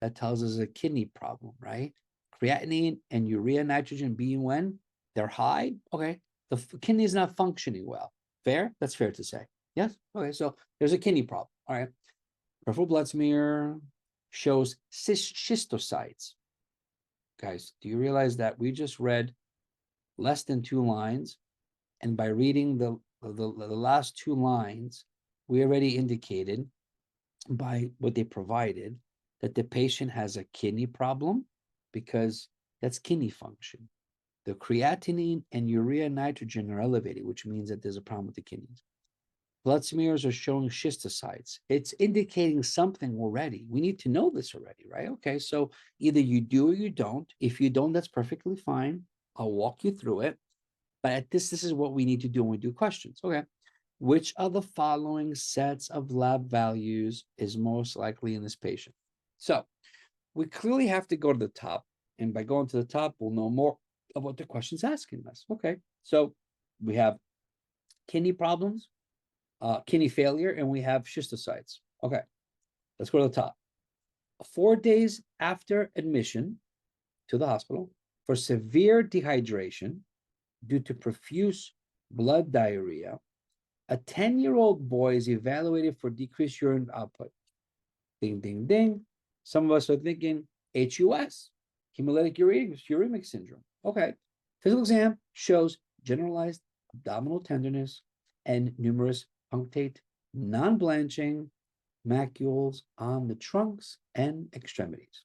that tells us a kidney problem, right? Creatinine and urea nitrogen being when they're high, okay, the kidney is not functioning well. Fair? That's fair to say. Yes? Okay, so there's a kidney problem. All right. Peripheral blood smear shows schistocytes. Guys, do you realize that we just read less than 2 lines? And by reading the last 2 lines, we already indicated by what they provided that the patient has a kidney problem because that's kidney function. The creatinine and urea nitrogen are elevated, which means that there's a problem with the kidneys. Blood smears are showing schistocytes. It's indicating something already. We need to know this already, right? Okay, so either you do or you don't. If you don't, that's perfectly fine. I'll walk you through it. But at this is what we need to do when we do questions. Okay. Which of the following sets of lab values is most likely in this patient? So we clearly have to go to the top. And by going to the top, we'll know more of what the question's asking us. Okay. So we have kidney problems, kidney failure, and we have schistocytes. Okay. Let's go to the top. 4 days after admission to the hospital for severe dehydration due to profuse blood diarrhea, a 10-year-old boy is evaluated for decreased urine output. Ding, ding, ding. Some of us are thinking HUS, hemolytic uremic syndrome. Okay. Physical exam shows generalized abdominal tenderness and numerous punctate, non-blanching macules on the trunks and extremities.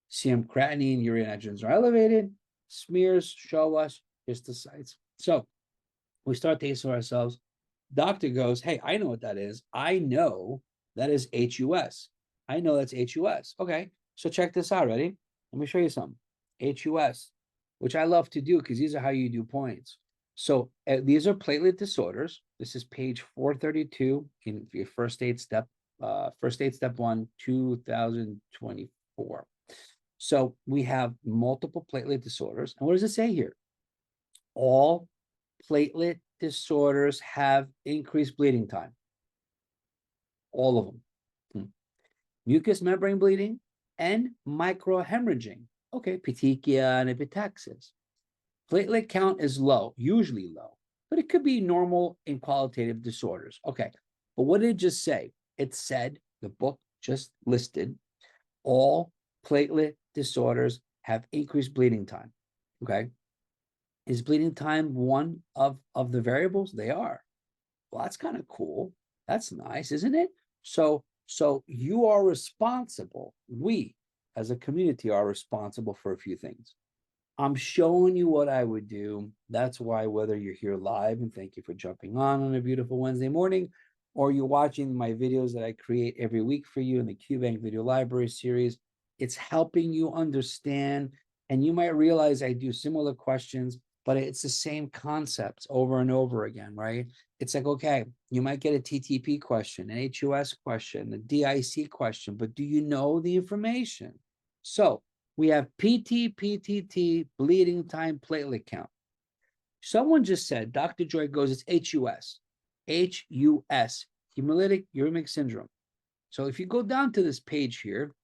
Serum creatinine, urea nitrogens are elevated. Smears show us histiocytes. So we start to ask ourselves, doctor goes, hey, I know what that is. I know that is HUS. I know that's HUS. Okay, so check this out. Ready? Let me show you something. HUS, which I love to do because these are how you do points. So these are platelet disorders. This is page 432 in your first aid step 1, 2024. So we have multiple platelet disorders. And what does it say here? All platelet disorders have increased bleeding time. All of them. Mucous membrane bleeding and microhemorrhaging. Okay, petechia and epistaxis. Platelet count is low, usually low, but it could be normal in qualitative disorders. Okay, but what did it just say? It said, the book just listed, all platelet disorders have increased bleeding time. Okay, is bleeding time one of the variables? They are. Well, that's kind of cool. That's nice, isn't it? So you are responsible. We, as a community, are responsible for a few things. I'm showing you what I would do. That's why whether you're here live, and thank you for jumping on a beautiful Wednesday morning, or you're watching my videos that I create every week for you in the QBank Video Library series, it's helping you understand. And you might realize I do similar questions, but it's the same concepts over and over again, right? It's like, okay, you might get a TTP question, an HUS question, a DIC question, but do you know the information? So we have PT, PTT, bleeding time, platelet count. Someone just said, Dr. Joy goes, it's HUS, hemolytic uremic syndrome. So if you go down to this page here,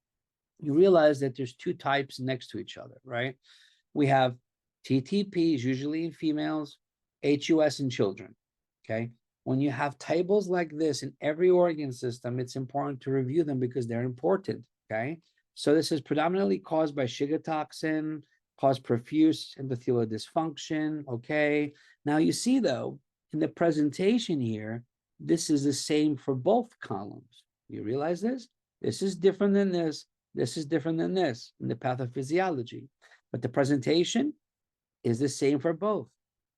you realize that there's 2 types next to each other, right? We have TTP is usually in females, HUS in children, okay? When you have tables like this in every organ system, it's important to review them because they're important, okay? So this is predominantly caused by Shiga toxin, caused profuse endothelial dysfunction, okay? Now you see though, in the presentation here, this is the same for both columns. You realize this? This is different than this. This is different than this in the pathophysiology. But the presentation is the same for both.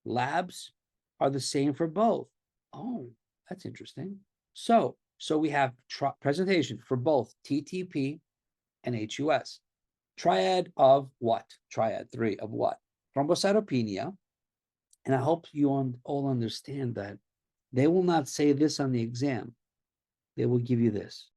Labs are the same for both. Oh, that's interesting. So we have presentation for both TTP and HUS. Triad of what? Triad 3 of what? Thrombocytopenia. And I hope you all understand that they will not say this on the exam. They will give you this.